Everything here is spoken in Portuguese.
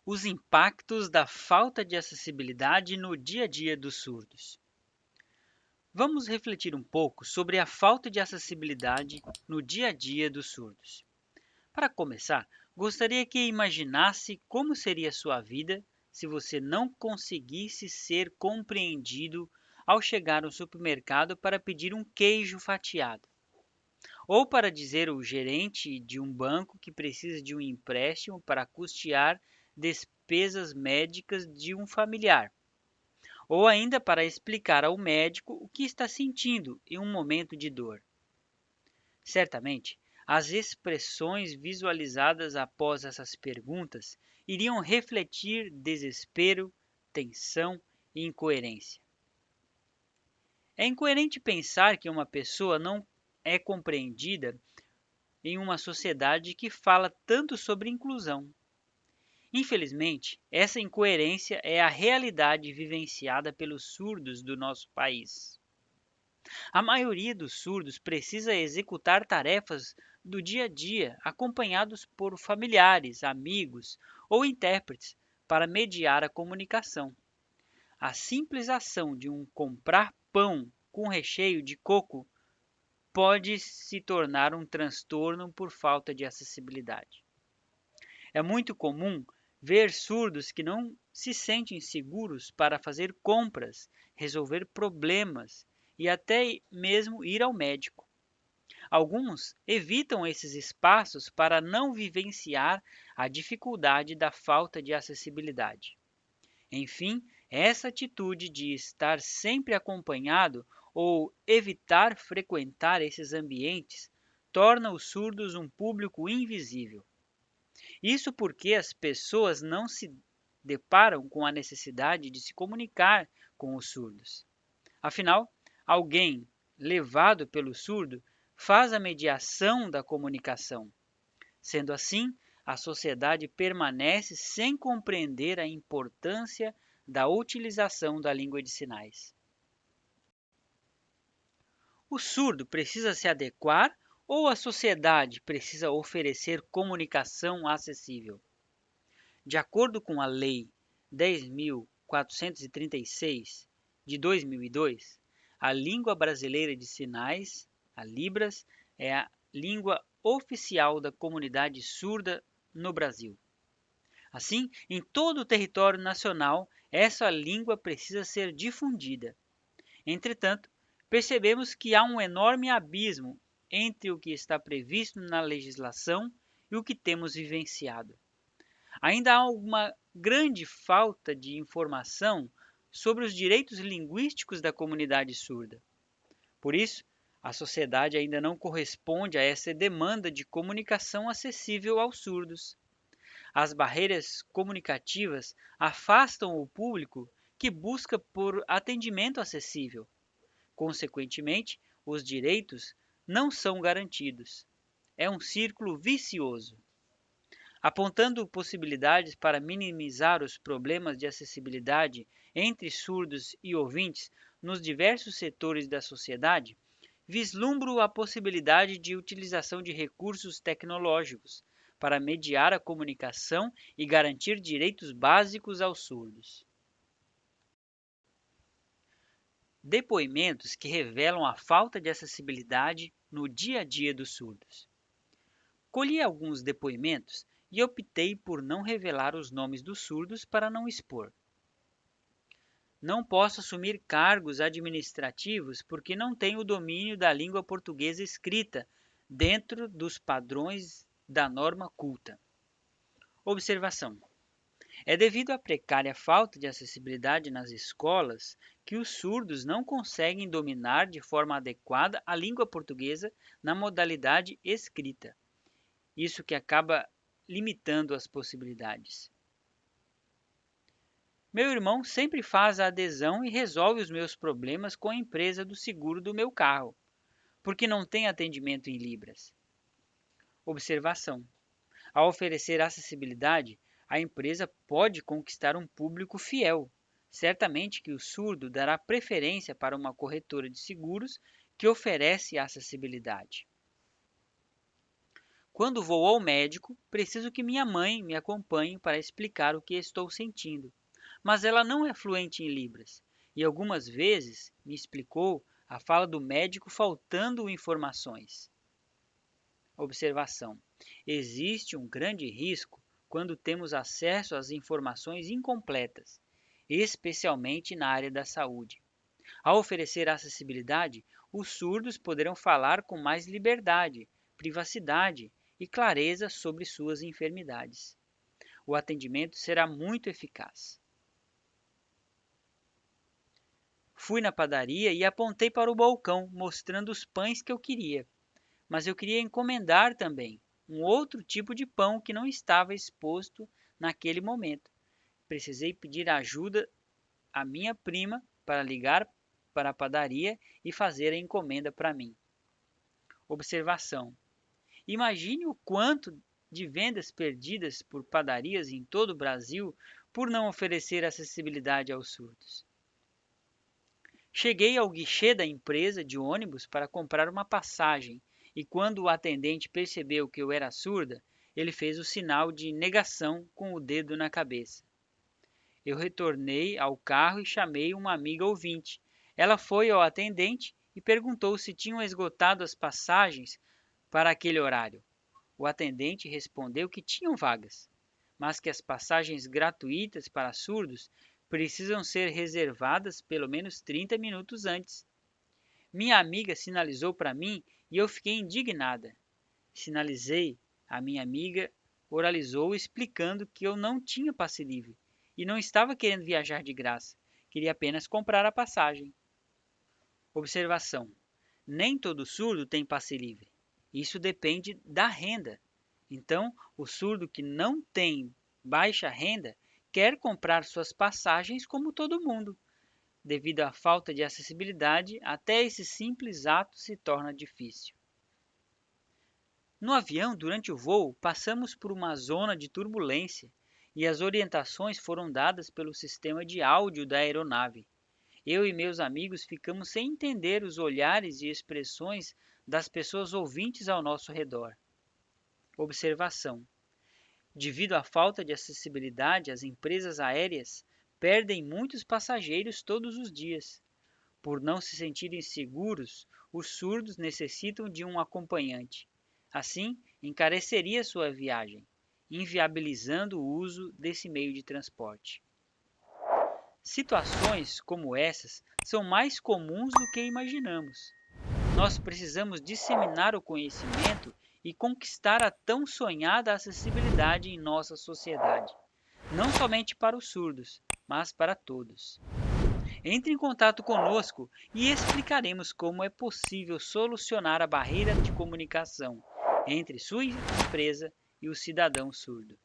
os impactos da falta de acessibilidade no dia a dia dos surdos. Vamos refletir um pouco sobre a falta de acessibilidade no dia a dia dos surdos. Para começar, gostaria que imaginasse como seria sua vida se você não conseguisse ser compreendido ao chegar ao supermercado para pedir um queijo fatiado, ou para dizer ao gerente de um banco que precisa de um empréstimo para custear despesas médicas de um familiar, ou ainda para explicar ao médico o que está sentindo em um momento de dor. Certamente, as expressões visualizadas após essas perguntas iriam refletir desespero, tensão e incoerência. É incoerente pensar que uma pessoa não é compreendida em uma sociedade que fala tanto sobre inclusão. Infelizmente, essa incoerência é a realidade vivenciada pelos surdos do nosso país. A maioria dos surdos precisa executar tarefas do dia a dia, acompanhados por familiares, amigos ou intérpretes para mediar a comunicação. A simples ação de comprar pão com recheio de coco pode se tornar um transtorno por falta de acessibilidade. É muito comum ver surdos que não se sentem seguros para fazer compras, resolver problemas e até mesmo ir ao médico. Alguns evitam esses espaços para não vivenciar a dificuldade da falta de acessibilidade. Enfim, essa atitude de estar sempre acompanhado ou evitar frequentar esses ambientes torna os surdos um público invisível. Isso porque as pessoas não se deparam com a necessidade de se comunicar com os surdos. Afinal, alguém levado pelo surdo faz a mediação da comunicação. Sendo assim, a sociedade permanece sem compreender a importância da utilização da língua de sinais. O surdo precisa se adequar ou a sociedade precisa oferecer comunicação acessível? De acordo com a Lei 10.436 de 2002, a língua brasileira de sinais, a Libras, é a língua oficial da comunidade surda no Brasil. Assim, em todo o território nacional, essa língua precisa ser difundida. Entretanto, percebemos que há um enorme abismo entre o que está previsto na legislação e o que temos vivenciado. Ainda há uma grande falta de informação sobre os direitos linguísticos da comunidade surda. Por isso, a sociedade ainda não corresponde a essa demanda de comunicação acessível aos surdos. As barreiras comunicativas afastam o público que busca por atendimento acessível. Consequentemente, os direitos não são garantidos. É um círculo vicioso. Apontando possibilidades para minimizar os problemas de acessibilidade entre surdos e ouvintes nos diversos setores da sociedade, vislumbro a possibilidade de utilização de recursos tecnológicos para mediar a comunicação e garantir direitos básicos aos surdos. Depoimentos que revelam a falta de acessibilidade no dia a dia dos surdos. Colhi alguns depoimentos e optei por não revelar os nomes dos surdos para não expor. Não posso assumir cargos administrativos porque não tenho o domínio da língua portuguesa escrita dentro dos padrões da norma culta. Observação: é devido à precária falta de acessibilidade nas escolas que os surdos não conseguem dominar de forma adequada a língua portuguesa na modalidade escrita. Isso que acaba limitando as possibilidades. Meu irmão sempre faz a adesão e resolve os meus problemas com a empresa do seguro do meu carro, porque não tem atendimento em Libras. Observação: ao oferecer acessibilidade, a empresa pode conquistar um público fiel. Certamente que o surdo dará preferência para uma corretora de seguros que oferece acessibilidade. Quando vou ao médico, preciso que minha mãe me acompanhe para explicar o que estou sentindo, mas ela não é fluente em Libras e algumas vezes me explicou a fala do médico faltando informações. Observação: existe um grande risco quando temos acesso às informações incompletas, especialmente na área da saúde. Ao oferecer acessibilidade, os surdos poderão falar com mais liberdade, privacidade e clareza sobre suas enfermidades. O atendimento será muito eficaz. Fui na padaria e apontei para o balcão, mostrando os pães que eu queria. Mas eu queria encomendar também um outro tipo de pão que não estava exposto naquele momento. Precisei pedir ajuda à minha prima para ligar para a padaria e fazer a encomenda para mim. Observação: imagine o quanto de vendas perdidas por padarias em todo o Brasil por não oferecer acessibilidade aos surdos. Cheguei ao guichê da empresa de ônibus para comprar uma passagem e quando o atendente percebeu que eu era surda, ele fez o sinal de negação com o dedo na cabeça. Eu retornei ao carro e chamei uma amiga ouvinte. Ela foi ao atendente e perguntou se tinham esgotado as passagens para aquele horário. O atendente respondeu que tinham vagas, mas que as passagens gratuitas para surdos precisam ser reservadas pelo menos 30 minutos antes. Minha amiga sinalizou para mim e eu fiquei indignada. Sinalizei, a minha amiga oralizou explicando que eu não tinha passe livre e não estava querendo viajar de graça, queria apenas comprar a passagem. Observação: nem todo surdo tem passe livre. Isso depende da renda. Então, o surdo que não tem baixa renda quer comprar suas passagens como todo mundo. Devido à falta de acessibilidade, até esse simples ato se torna difícil. No avião, durante o voo, passamos por uma zona de turbulência e as orientações foram dadas pelo sistema de áudio da aeronave. Eu e meus amigos ficamos sem entender os olhares e expressões das pessoas ouvintes ao nosso redor. Observação: devido à falta de acessibilidade, as empresas aéreas perdem muitos passageiros todos os dias. Por não se sentirem seguros, os surdos necessitam de um acompanhante. Assim, encareceria sua viagem, inviabilizando o uso desse meio de transporte. Situações como essas são mais comuns do que imaginamos. Nós precisamos disseminar o conhecimento e conquistar a tão sonhada acessibilidade em nossa sociedade, não somente para os surdos, mas para todos. Entre em contato conosco e explicaremos como é possível solucionar a barreira de comunicação entre sua empresa e o cidadão surdo.